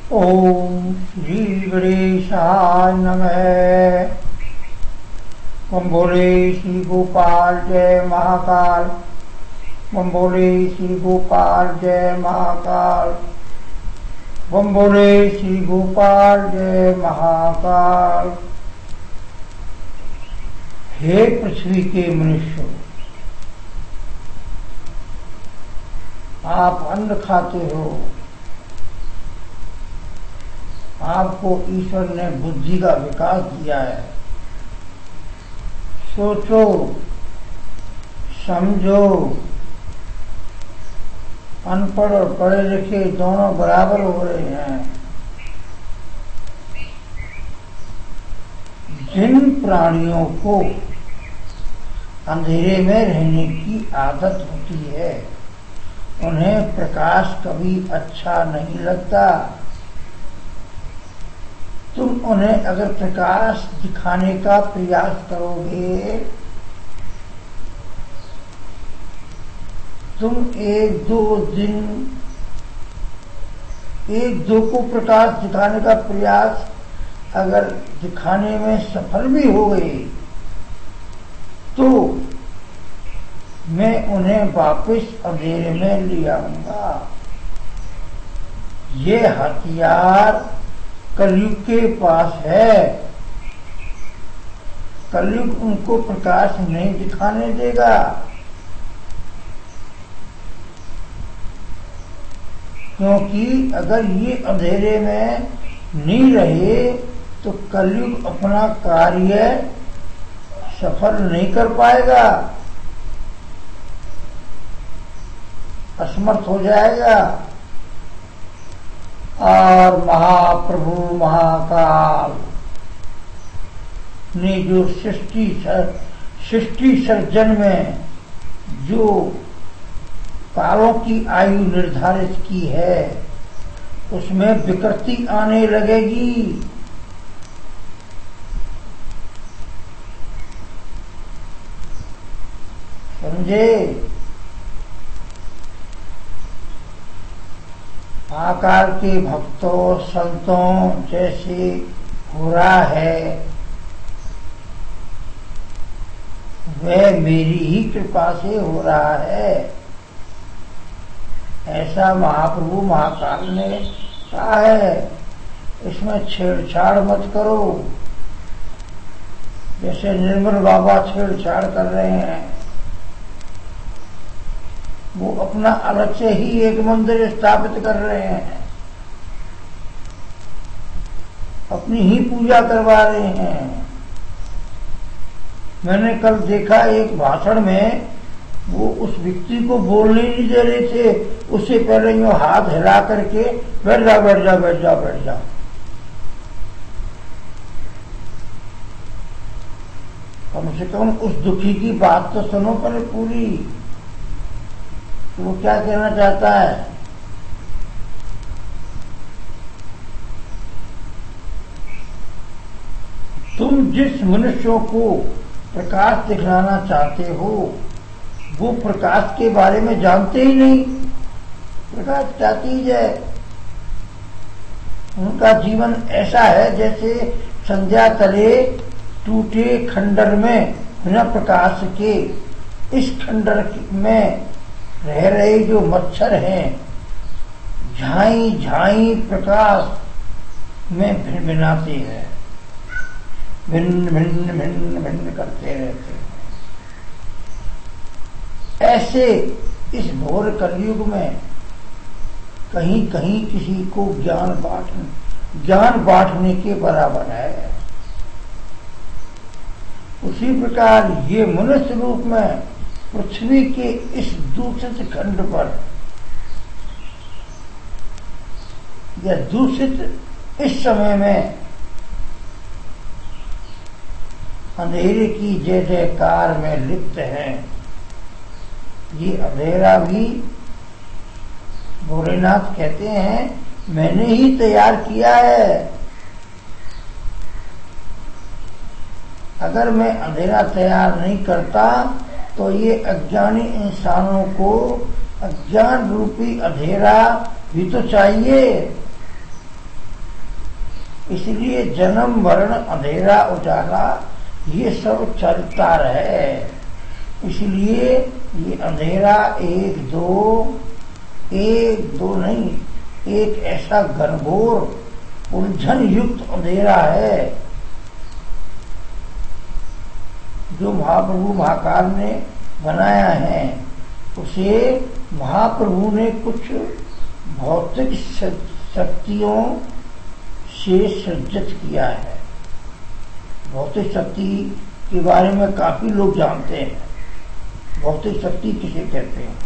ओम श्री गणेशाय नमः। बम बोले श्री गोपाल जय महाकाल। बम बोले श्री गोपाल जय महाकाल। बम बोले श्री गोपाल जय महाकाल। हे पृथ्वी के मनुष्यों, आप अन्न खाते हो, आपको ईश्वर ने बुद्धि का विकास दिया है। सोचो, समझो। अनपढ़ और पढ़े लिखे दोनों बराबर हो रहे हैं। जिन प्राणियों को अंधेरे में रहने की आदत होती है, उन्हें प्रकाश कभी अच्छा नहीं लगता। तुम उन्हें अगर प्रकाश दिखाने का प्रयास करोगे, तुम एक दो को प्रकाश दिखाने का प्रयास अगर दिखाने में सफल भी हो गए, तो मैं उन्हें वापस अंधेरे में ले आऊंगा। ये हथियार कलयुग के पास है। कलयुग उनको प्रकाश नहीं दिखाने देगा। क्योंकि अगर ये अंधेरे में नहीं रहे तो कलयुग अपना कार्य सफल नहीं कर पाएगा, असमर्थ हो जाएगा। और महाप्रभु महाकाल ने जो सृष्टि सर्जन में जो कालों की आयु निर्धारित की है, उसमें विकृति आने लगेगी। समझे? आकार के भक्तों संतों जैसे हो रहा है, वह मेरी ही कृपा से हो रहा है, ऐसा महाप्रभु महाकाल ने कहा है। इसमें छेड़छाड़ मत करो, जैसे निर्मल बाबा छेड़छाड़ कर रहे हैं। वो अपना अलग से ही एक मंदिर स्थापित कर रहे हैं, अपनी ही पूजा करवा रहे हैं। मैंने कल देखा एक भाषण में वो उस व्यक्ति को बोलने नहीं दे रहे थे, उससे पहले यूं हाथ हिला करके बैठ जा बैठ जा बैठ जा बैठ जा। कम से कम उस दुखी की बात तो सुनो पहले पूरी। वो क्या कहना चाहता है? तुम जिस मनुष्यों को प्रकाश दिखलाना चाहते हो, वो प्रकाश के बारे में जानते ही नहीं। प्रकाश चाहती ही जाए। उनका जीवन ऐसा है जैसे संध्या तले टूटे खंडर में बिना प्रकाश के, इस खंडर में रह रहे जो मच्छर हैं, झाई झाई प्रकाश में भिनभिनाते हैं, भिन्न भिन्न भिन्न भिन्न करते रहते हैं। ऐसे इस घोर कलयुग में कहीं कहीं किसी को ज्ञान बांटने के बराबर है। उसी प्रकार ये मनुष्य रूप में पृथ्वी के इस दूषित खंड पर, या दूषित इस समय में अंधेरे की जय जयकार में लिप्त हैं। ये अंधेरा भी भोलेनाथ कहते हैं मैंने ही तैयार किया है। अगर मैं अंधेरा तैयार नहीं करता तो ये अज्ञानी इंसानों को अज्ञान रूपी अंधेरा भी तो चाहिए। इसलिए जन्म मरण अंधेरा उजाला ये सब चलता रहे। इसलिए ये अंधेरा एक दो नहीं, एक ऐसा घनघोर उलझन युक्त अंधेरा है जो महाप्रभु महाकाल ने बनाया है। उसे महाप्रभु ने कुछ भौतिक शक्तियों से सज्जित किया है। भौतिक शक्ति के बारे में काफी लोग जानते हैं। भौतिक शक्ति किसे कहते हैं?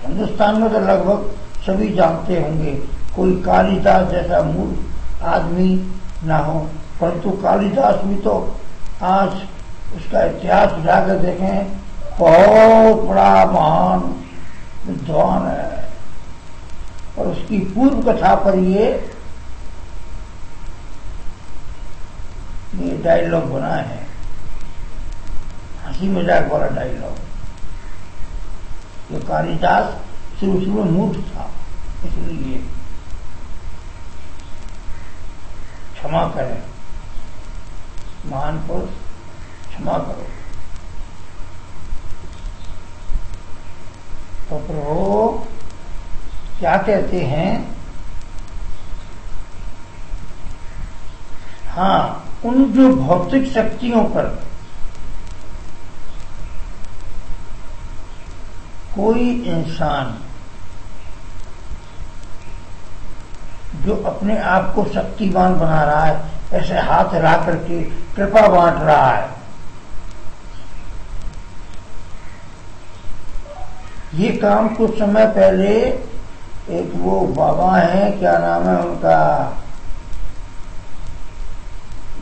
हिंदुस्तान में तो लगभग सभी जानते होंगे। कोई कालिदास जैसा मूर्ख आदमी ना हो, परंतु कालिदास भी तो आज उसका इतिहास जाकर देखें, बहुत बड़ा महान विद्वान है। और उसकी पूर्व कथा पर ये डायलॉग बना है, हंसी मजाक वाला डायलॉग। ये कालिदास शुरू में मूर्ख था, इसलिए क्षमा करें, महान पुरुष क्षमा करो। तो प्रभु क्या कहते हैं? हाँ, उन जो भौतिक शक्तियों पर कोई इंसान जो अपने आप को शक्तिमान बना रहा है, ऐसे हाथ हिला करके कृपा बांट रहा है, ये काम कुछ समय पहले एक वो बाबा है, क्या नाम है उनका,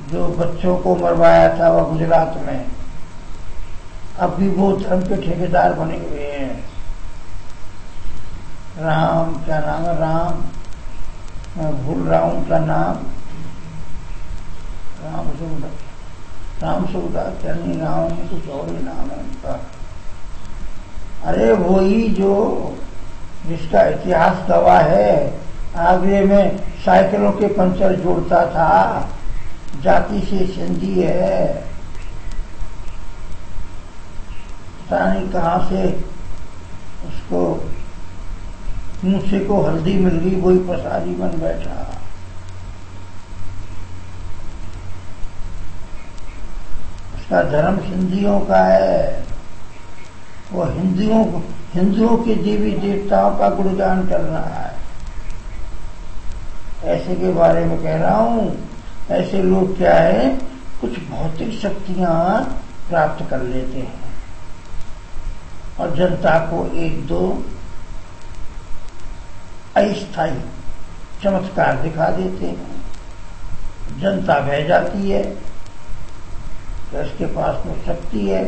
जो बच्चों को मरवाया था वो गुजरात में, अभी वो धर्म के ठेकेदार बने हुए हैं। राम, क्या नाम है, राम, मैं भूल रहा हूं उनका नाम, राम सुधा क्या नहीं, राम कुछ और ही नाम है उनका। अरे वही जो जिसका इतिहास गवाह है, आगरे में साइकिलों के पंचर जोड़ता था, जाति से सिंधी है, पता नहीं कहां से उसको मूसे को हल्दी मिल गई, वही प्रसादी बन बैठा। उसका धर्म सिंधियों का है, वो हिंदुओं के देवी देवताओं का गुणगान कर रहा है। ऐसे के बारे में कह रहा हूं। ऐसे लोग क्या है, कुछ भौतिक शक्तियां प्राप्त कर लेते हैं और जनता को एक दो अस्थायी चमत्कार दिखा देते हैं। जनता बह जाती है तो इसके पास में शक्ति है,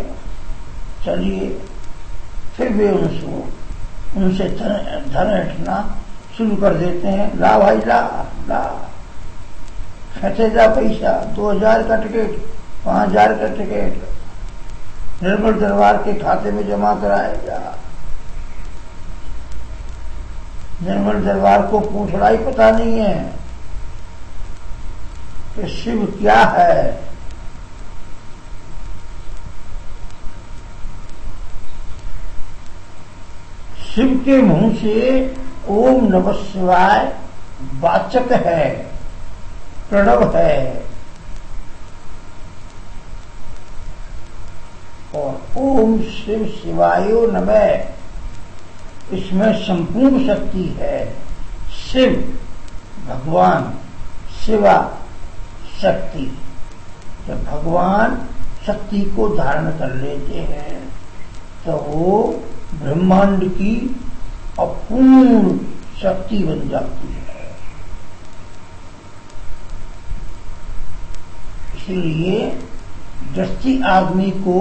चलिए। फिर वे उनसे धन हटना शुरू कर देते हैं। ला भाई ला, खर्चे जा पैसा, 2000 का टिकट, 5000 का टिकट निर्मल दरबार के खाते में जमा कराएगा। निर्मल दरबार को पूछड़ा ही पता नहीं है कि शिव क्या है। शिव के मुंह से ओम नमः शिवाय वाचक है, प्रणव है, और ओम शिव शिवायो नमः इसमें संपूर्ण शक्ति है। शिव भगवान, शिवा शक्ति। जब भगवान शक्ति को धारण कर लेते हैं तो वो ब्रह्मांड की अपूर्ण शक्ति बन जाती है। इसलिए दृष्टि आदमी को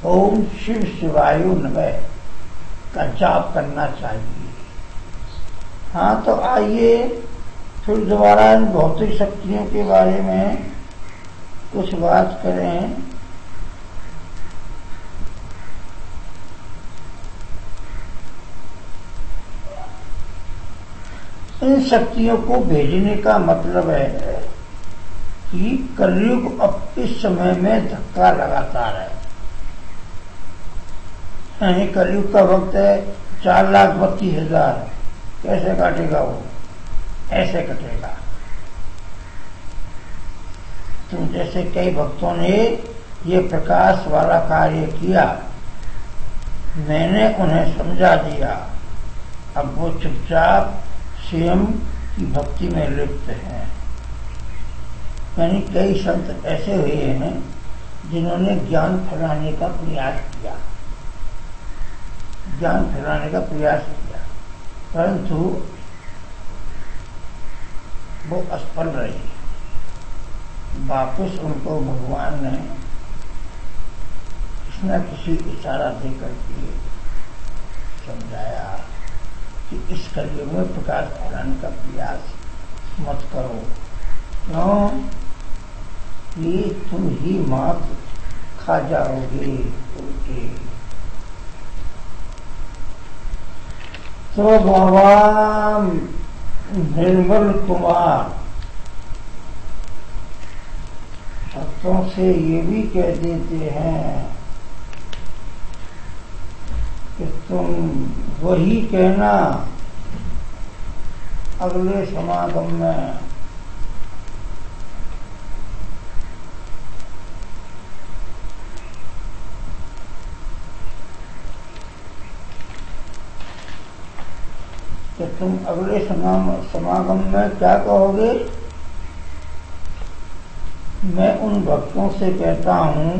ओम शिव शिवायो नमः का जाप करना चाहिए। हाँ, तो आइए फिर दोबारा इन भौतिक शक्तियों के बारे में कुछ बात करें। इन शक्तियों को भेजने का मतलब है कि कलयुग अब इस समय में धक्का लगातार है। यानी कलयुग का वक्त है 4,32,000। कैसे काटेगा वो? ऐसे कटेगा। तुम जैसे कई भक्तों ने ये प्रकाश वाला कार्य किया, मैंने उन्हें समझा दिया, अब वो चुपचाप स्वयं की भक्ति में लिप्त हैं। यानी कई संत ऐसे हुए हैं जिन्होंने ज्ञान फैलाने का प्रयास किया, ज्ञान फैलाने का प्रयास किया, परंतु वो असफल रही। वापस उनको भगवान ने किसी न किसी इशारा देकर के समझाया कि इस कलयुग में प्रकाश फैलाने का प्रयास मत करो। क्यों? ये तुम ही मात खा जाओगे उनके। तो बाबा निर्मल कुमार भक्तों से ये भी कह देते हैं कि तुम वही कहना अगले समागम में। कि तुम अगले समागम में क्या कहोगे? मैं उन भक्तों से कहता हूं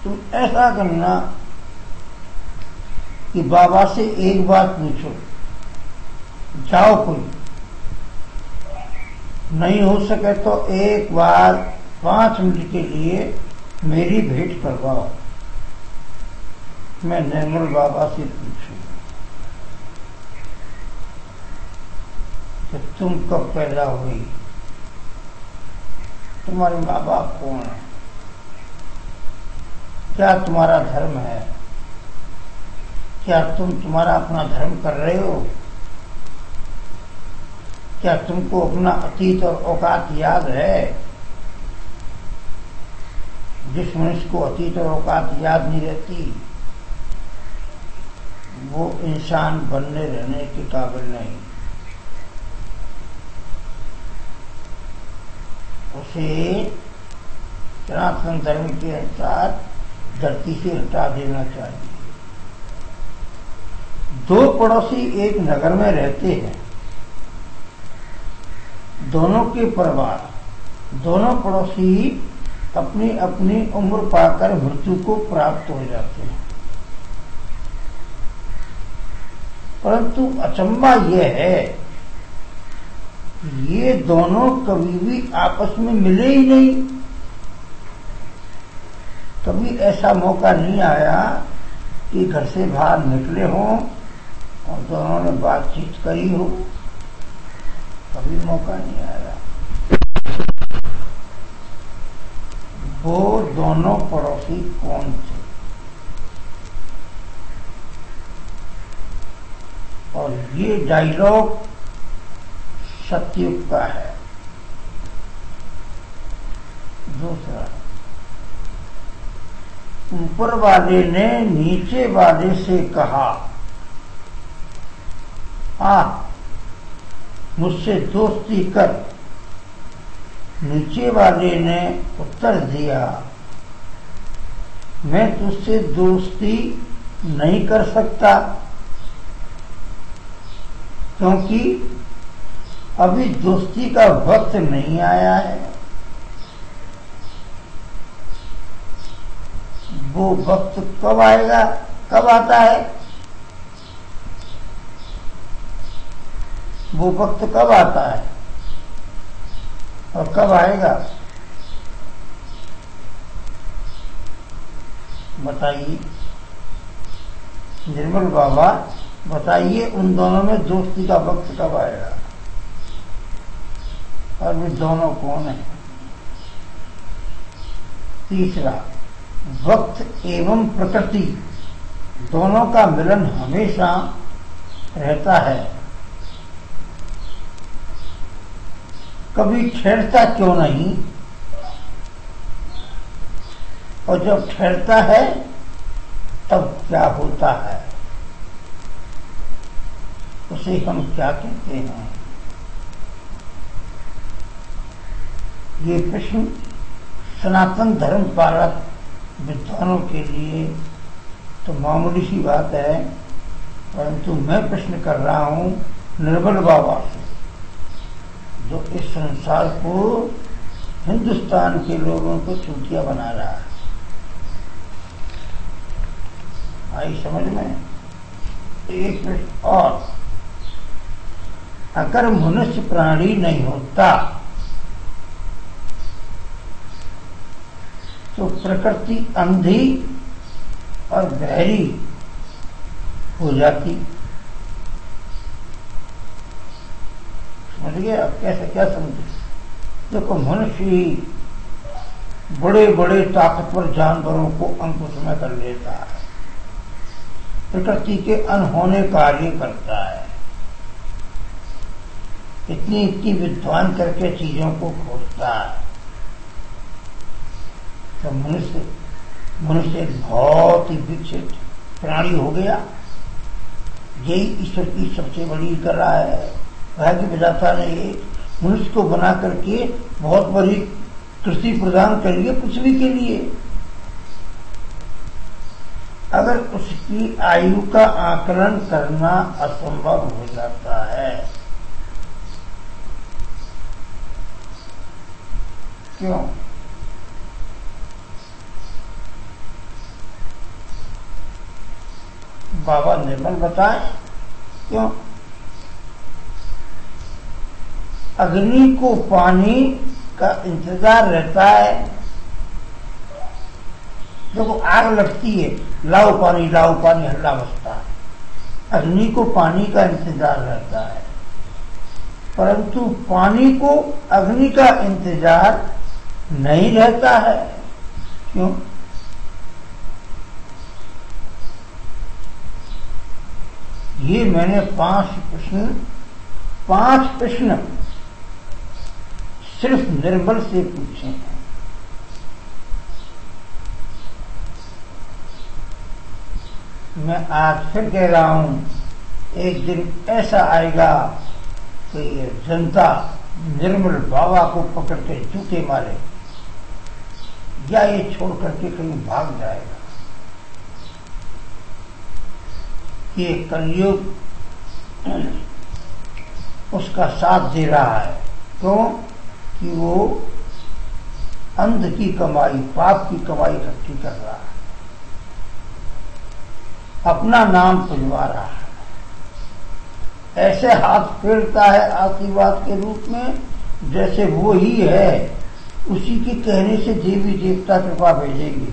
तुम ऐसा करना कि बाबा से एक बात पूछो, जाओ, कोई नहीं हो सके तो एक बार 5 मिनट के लिए मेरी भेंट करवाओ। मैं निर्मल बाबा से पूछूं कि तुम कब पैदा हुई, तुम्हारे माँ बाप कौन है, क्या तुम्हारा धर्म है, क्या तुम्हारा अपना धर्म कर रहे हो, क्या तुमको अपना अतीत और औकात याद है? जिस मनुष्य को अतीत और औकात याद नहीं रहती वो इंसान बनने रहने के काबिल नहीं। उसे सनातन धर्म के अनुसार धरती से हटा देना चाहिए। 2 पड़ोसी एक नगर में रहते हैं, दोनों के परिवार, दोनों पड़ोसी अपनी अपनी उम्र पाकर मृत्यु को प्राप्त हो जाते हैं, परंतु अचंभा यह है ये दोनों कभी भी आपस में मिले ही नहीं। कभी ऐसा मौका नहीं आया कि घर से बाहर निकले हों और दोनों ने बातचीत करी हो, कभी मौका नहीं आया। वो दोनों पड़ोसी कौन थे? और ये डायलॉग सतयुग का है। दूसरा, ऊपर वाले ने नीचे वाले से कहा, आ मुझसे दोस्ती कर। नीचे वाले ने उत्तर दिया, मैं तुझसे दोस्ती नहीं कर सकता क्योंकि अभी दोस्ती का वक्त नहीं आया है। वो वक्त कब आएगा? कब आता है? वो वक्त कब आता है और कब आएगा? बताइए निर्मल बाबा, बताइए उन दोनों में दोस्ती का वक्त कब आएगा? और वे दोनों कौन है? तीसरा, वक्त एवं प्रकृति दोनों का मिलन हमेशा रहता है, कभी ठहरता क्यों नहीं, और जब ठहरता है तब क्या होता है, उसे हम क्या कहते हैं। ये प्रश्न सनातन धर्म पालक विद्वानों के लिए तो मामूली सी बात है, परंतु मैं प्रश्न कर रहा हूं निर्मल बाबा से, जो इस संसार को, हिंदुस्तान के लोगों को चूतिया बना रहा है। आई समझ में। एक प्रश्न और, अगर मनुष्य प्राणी नहीं होता तो प्रकृति अंधी और बहरी हो जाती। समझ गए? अब कैसे क्या समझे? देखो, मनुष्य ही बड़े बड़े ताकतवर जानवरों को अंकुश में कर लेता है, प्रकृति के अनहोने कार्य करता है, इतनी इतनी विद्वान करके चीजों को खोजता है। तो मनुष्य एक बहुत ही विकसित प्राणी हो गया। यही ईश्वर की सबसे बड़ी कला है। भाग्य विधाता ने मनुष्य को बना करके बहुत बड़ी कृषि प्रदान कर लिया पृथ्वी के लिए। अगर उसकी आयु का आकलन करना असंभव हो जाता है, क्यों? बाबा निर्मल बताए क्यों? अग्नि को पानी का इंतजार रहता है। देखो, आग लगती है, लाओ पानी हल्ला बसता है। अग्नि को पानी का इंतजार रहता है, परंतु पानी को अग्नि का इंतजार नहीं रहता है। क्यों? ये मैंने पांच प्रश्न सिर्फ निर्मल से पूछे हैं। मैं आज फिर कह रहा हूं, एक दिन ऐसा आएगा कि ये जनता निर्मल बाबा को पकड़ के जूते मारे, या ये छोड़ करके कहीं भाग जाएगा। ये कलयुग उसका साथ दे रहा है। क्यों? कि वो अंध की कमाई, पाप की कमाई इकट्ठी कर रहा है, अपना नाम पुजवा रहा है, ऐसे हाथ फेरता है आशीर्वाद के रूप में जैसे वो ही है, उसी के कहने से देवी देवता कृपा भेजेंगे।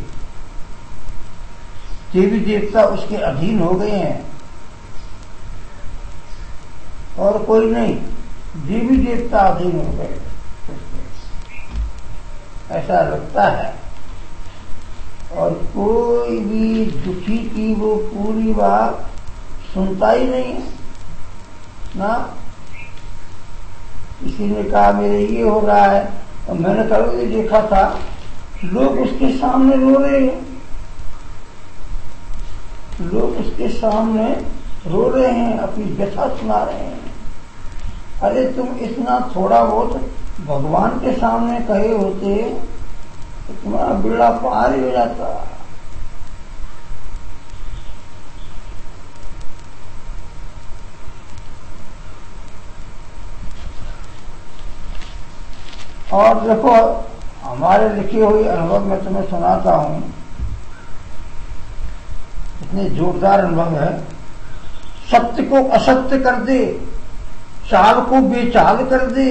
देवी देवता उसके अधीन हो गए हैं और कोई नहीं, देवी देवता अधीन हो गए, ऐसा लगता है। और कोई भी दुखी की वो पूरी बात सुनता ही नहीं है ना। किसी ने कहा मेरे ये हो रहा है, और मैंने कल ये देखा था, लोग उसके सामने रो रहे हैं, लोग उसके सामने रो रहे हैं, अपनी व्यथा सुना रहे हैं। अरे तुम इतना थोड़ा बहुत भगवान के सामने कहे होते तो तुम्हारा बिल्ला पार ही हो जाता। और देखो, हमारे लिखे हुए अनुभव में तुम्हें सुनाता हूं, इतने जोरदार अनुभव है। सत्य को असत्य कर दे, चाल को बेचाल कर दे,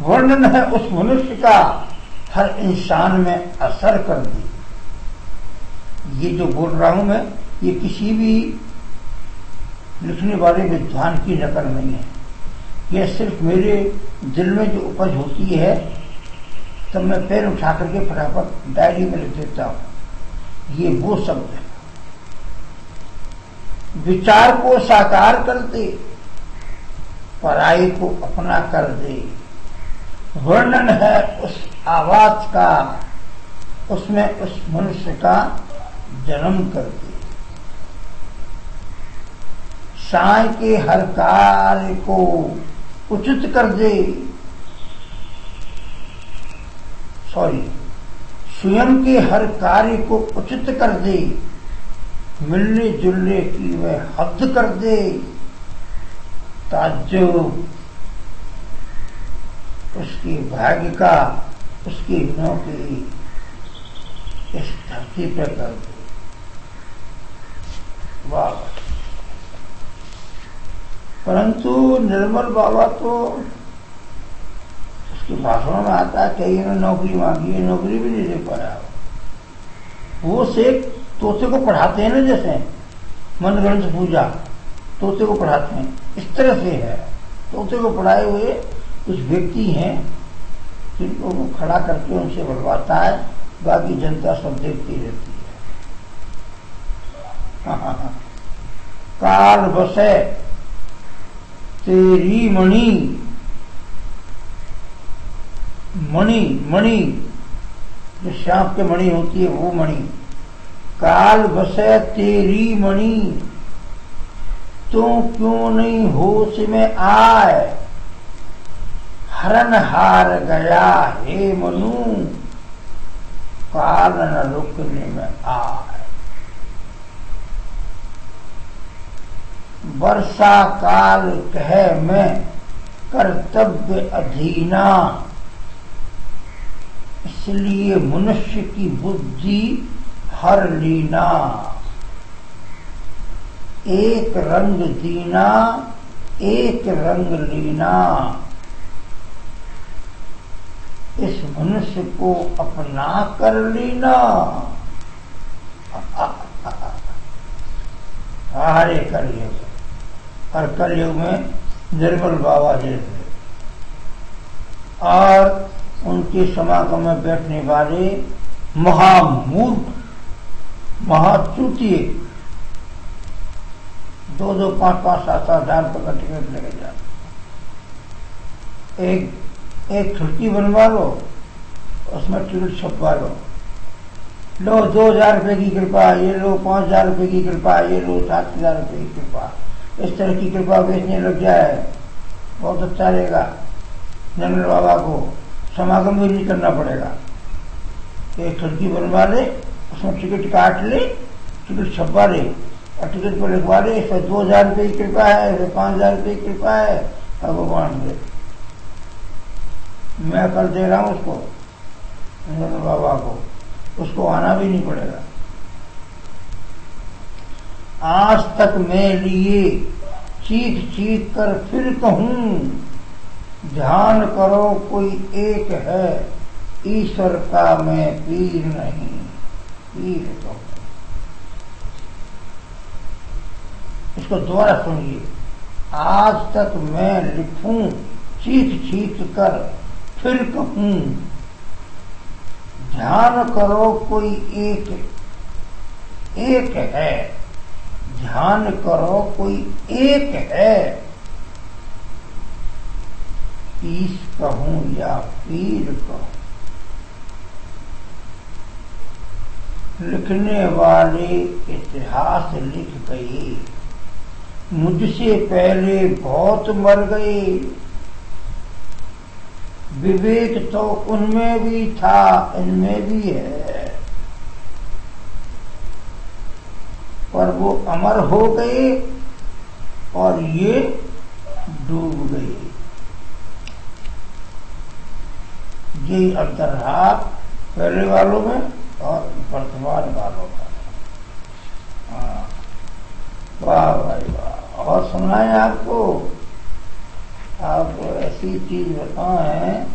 वर्णन है उस मनुष्य का, हर इंसान में असर कर दे। ये जो बोल रहा हूं मैं, ये किसी भी लिखने वाले विद्वान की नकल नहीं है। यह सिर्फ मेरे दिल में जो उपज होती है, तब मैं पैर उठा करके फटाफट डायरी में लिख देता हूं। ये वो शब्द है। विचार को साकार कर दे, पराई को अपना कर दे, वर्णन है उस आवाज का, उसमें उस मनुष्य का जन्म करके साय के हर कार्य को उचित कर दे, स्वयं के हर कार्य को उचित कर दे, मिलने जुलने की वह हद कर दे, ताज्जुब उसकी भाग्य का, उसकी नौकरी इस धरती पर कर दे। वाह! परंतु निर्मल बाबा तो उसके भाषणों में आता है कहीं ने नौकरी मांगी है, नौकरी भी नहीं दे पाया। वो से तोते को पढ़ाते हैं ना, जैसे मन ग्रंथ पूजा तोते को पढ़ाते हैं, इस तरह से है। तोते को पढ़ाए हुए कुछ व्यक्ति हैं जिनको वो खड़ा करके उनसे बुलवाता है, बाकी जनता सब देखती रहती है। काल बसे तेरी मणि, मणि मणि जो सांप के मणि होती है वो मणि, काल बसे तेरी मणि, तो क्यों नहीं होश में आए, हरन हार गया हे मनु, काल न रुकने में आए। वर्षा काल कह मैं कर्तव्य अधीना, इसलिए मनुष्य की बुद्धि हर लीना, एक रंग दीना एक रंग लीना, इस मनुष्य को अपना कर लेना। हरे कलयुग, और कलयुग में निर्मल बाबा जैसे और उनके समागम में बैठने वाले महामूर्ख, महाचूतिए 2-2, 5-5, 7-7 हजार का टिकट लेके जाते। एक खिड़की बनवा लो, उसमें टिकट छपवा लो, 2,000 रुपए की कृपा, ये लो 5,000 रुपए की कृपा, ये लो 7,000 रुपए की कृपा। इस तरह की कृपा बेचने लग जाए बहुत अच्छा रहेगा। निर्मल बाबा को समागम भी नहीं करना पड़ेगा। एक खिड़की बनवा ले, उसमें टिकट काट ले, टिकट छपवा ले और टिकट पर लिखवा ले, इस पर 2,000 रुपए की कृपा है, इस पर 5,000 रुपए की कृपा है, अब वो बांट दे। मैं कल दे रहा हूं उसको, निर्मल बाबा को, उसको आना भी नहीं पड़ेगा। आज तक मैं लिए चीख चीख कर फिर कहूं, ध्यान करो कोई एक है, ईश्वर का मैं पीर नहीं, पीर तो। इसको दोबारा सुनिए। आज तक मैं लिखूं चीख चीख कर फिर कहूं, ध्यान करो कोई एक है, ध्यान करो कोई एक है, ईश कहूं या पीर कहूं। लिखने वाले इतिहास लिख गए, मुझसे पहले बहुत मर गए, विवेक तो उनमें भी था, इनमें भी है, पर वो अमर हो गए और ये डूब गए। ये अंतर रहा पहले वालों में और वर्तमान वालों का। वाह भाई वाह। और सुनाए आपको, आप ऐसी चीज बताएं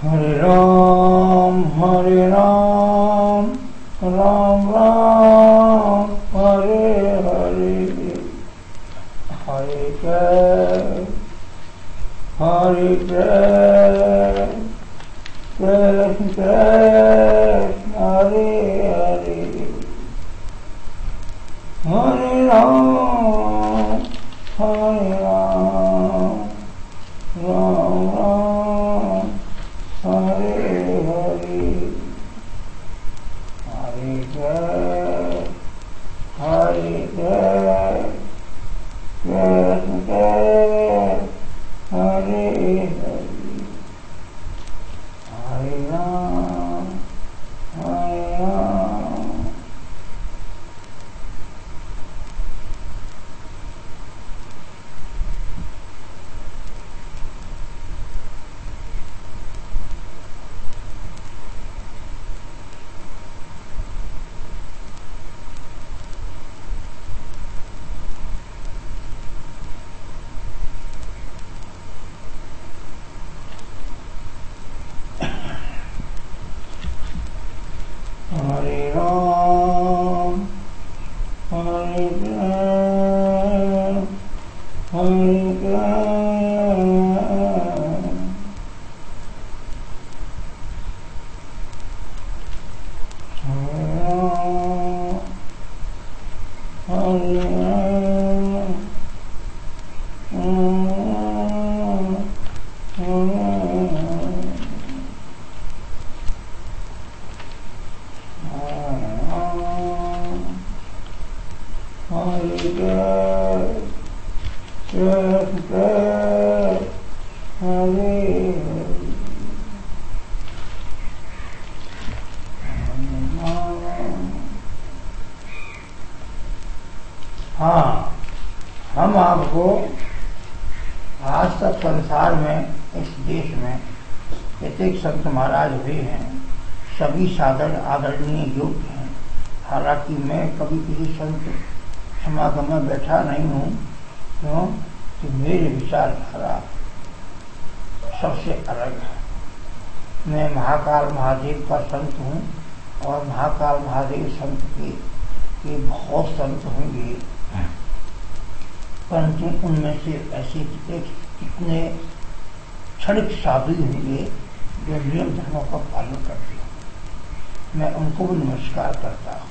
हरे राम राम राम हरे हरे, हरे हरे कृष्ण कृष्ण कृष्ण हरे हरे हरे राम राम राम हरे हरे हरे कृष्ण कृष्ण कृष्ण हरे हरे हरे राम हरे राम। हरे राम हरे कृष्ण हरे हाँ, हम आपको आज तक संसार में, इस देश में प्रत्येक संत महाराज हुए हैं, सभी साधन आदरणीय योग्य हैं। हालांकि मैं कभी किसी संत समागम में बैठा नहीं हूँ, क्यों कि मेरे विचारधारा सबसे अलग है। मैं महाकाल महादेव का संत हूँ और महाकाल महादेव संत के बहुत संत होंगे, परंतु उनमें से ऐसे कितने क्षणिक साधु होंगे जो नियम धर्मों का पालन करते हैं। मैं उनको भी नमस्कार करता हूँ,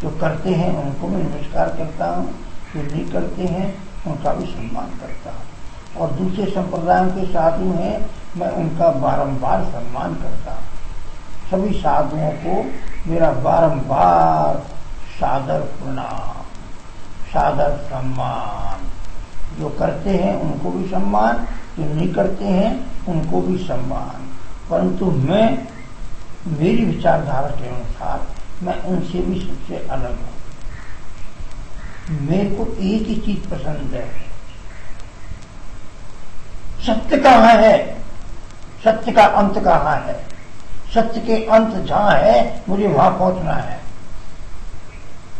जो करते हैं उनको भी नमस्कार करता हूँ, जो नहीं करते हैं उनका भी सम्मान करता हूँ। और दूसरे संप्रदायों के साधु हैं, मैं उनका बारंबार सम्मान करता हूँ। सभी साधुओं को मेरा बारंबार सादर प्रणाम, सादर सम्मान। जो करते हैं उनको भी सम्मान, जो नहीं करते हैं उनको भी सम्मान। परंतु मैं, मेरी विचारधारा के अनुसार मैं उनसे भी सबसे अलग हूँ। मेरे को एक ही चीज पसंद है, सत्य कहाँ है, सत्य का अंत कहाँ है। सत्य के अंत जहाँ है मुझे वहां पहुंचना है,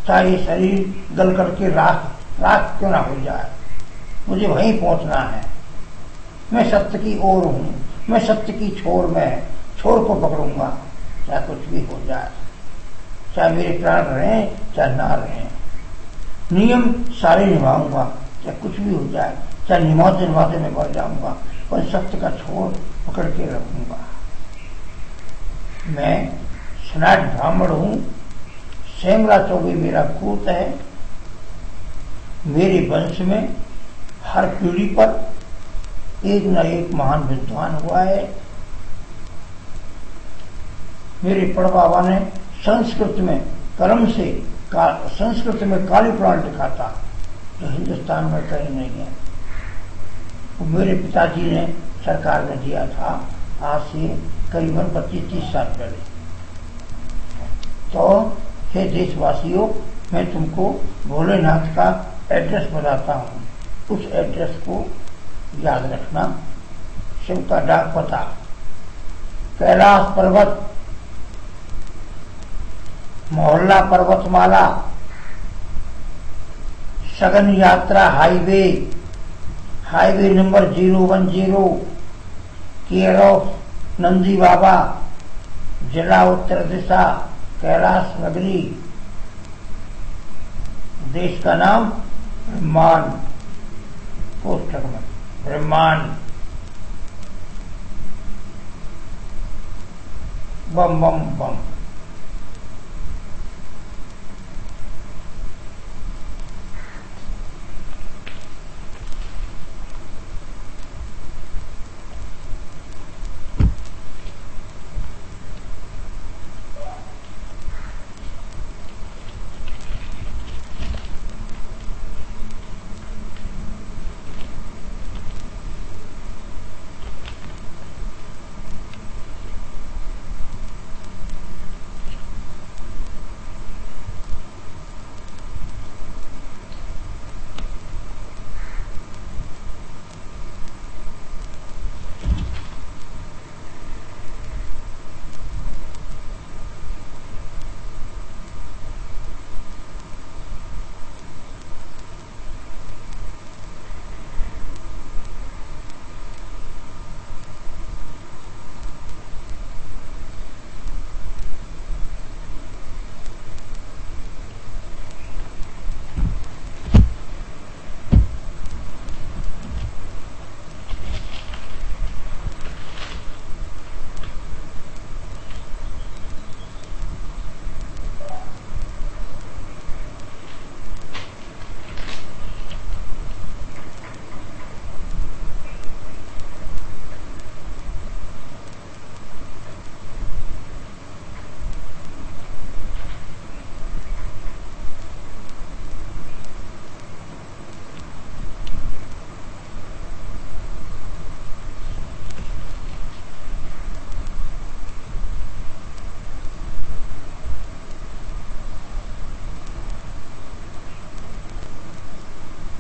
चाहे शरीर गल करके राख क्यों ना हो जाए, मुझे वहीं पहुंचना है। मैं सत्य की ओर हूँ, मैं सत्य की छोर में छोर को पकड़ूंगा, चाहे कुछ भी हो जाए, चाहे मेरे प्राण रहें चाहे ना रहें। नियम सारे निभाऊंगा, चाहे कुछ भी हो जाए, चाहे निभाते निभाते मैं मर जाऊंगा, पर सत्य का छोर पकड़ के रखूंगा। मैं स्नाट ब्राह्मण हूँ, सेमरा चौबे मेरा कूत है। मेरे वंश में हर पीढ़ी पर एक न एक महान विद्वान हुआ है। मेरे पड़बाबा ने संस्कृत में कर्म से संस्कृत में काली पुराण लिखा था, जो हिंदुस्तान में कहीं नहीं है। वो मेरे पिताजी ने सरकार में दिया था, आज से करीबन 25-30 साल पहले। तो हे देशवासियों, मैं तुमको भोलेनाथ का एड्रेस बताता हूँ। उस एड्रेस को याद रखना। शिव का डाक पता, कैलाश पर्वत, मोहल्ला पर्वतमाला, सघन यात्रा highway number 010, care of Nandi Baba, जिला उत्तर दिशा, कैलाश नगरी, देश का नाम ब्रह्मांड, कोष्ठक में ब्रह्मांड। बम बम बम।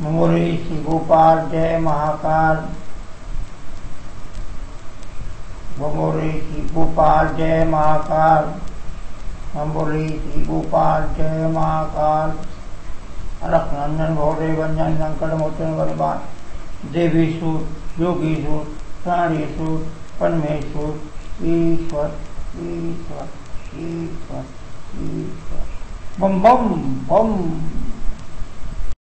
मुरली श्री गोपाल जय महाकाल। मुरली श्री गोपाल जय महाकाल। मुरली श्री गोपाल जय महाकाल। अलख नंदन भोरे वंजन संकट मोचन बलवान देवी सूत योगी सूत प्राणी सूत परमेश्वर ईश्वर ईश्वर ईश्वर ईश्वर। बम बम बम।